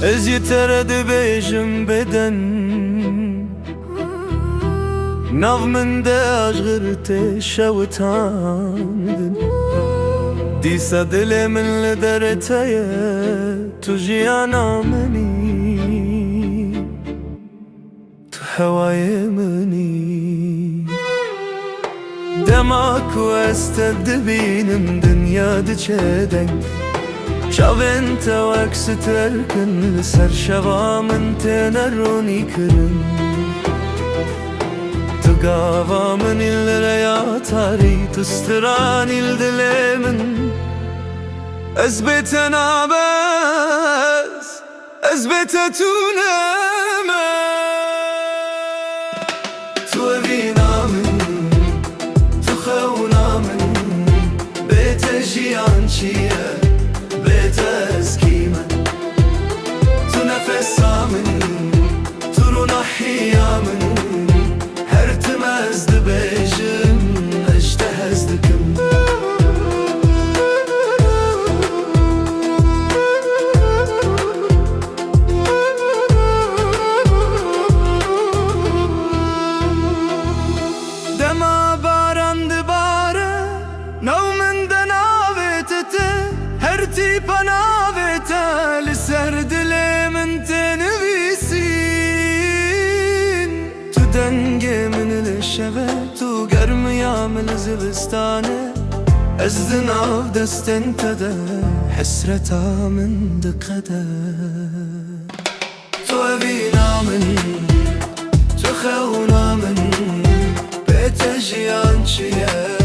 Ez yeter dibêjim beden Nav min de ajgir tê şewitandin Dîsa dilê min li derê te ye Tu jiyana minî Tu hewayê minî Dema ku ez te dibînim dinya diçe deng Çavên te wek stêrkin li ser şeva min têne ronî kirin Tu gava minî li reya tarî Tu stiranî li dilê min Ez bê te nabez Ez bê te tûneme Tu evîna min Tu xewna min Bê te jiyan çi ye بتسكيما تنفس من ترنحيا من هرتمز دبيجم اجتهز دكم دما باران دباره نو من دناوتته هرتي بناوته لسر دلي من تنويسين تو دنگي من الشبه تو قرميا من زبستانه از دناو دستن تده حسرتا من دقده تو ابينا من تو خونا من بيت جيان شيه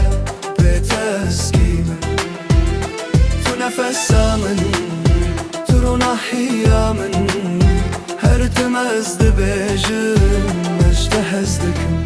بيت اسكيمه نفسا من ترنحيا من هرتمز دبيجم اجتهز دكم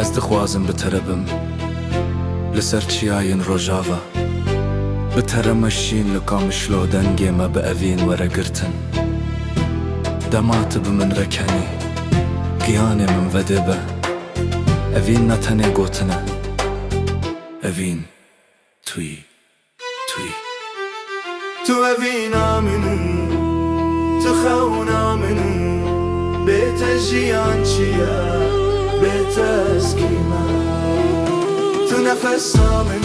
Ez dixwazim biteribim li ser çiyayên rojava Bitere meşîn li qamişlo dengê me bi evîn were girtin Dema tu bi min rekenî Giyanê min vedê be Evîn ne tenê gotine Evîn tuyî tuyî Tu evîna min Tu xewna min Bê te jiyan çi ye بتسكيما تنفس من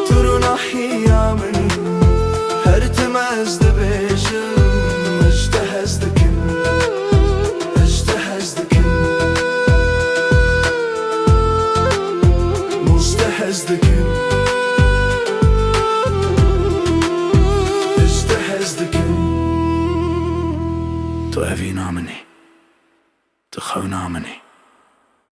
ترنحيا من هرتمز دبي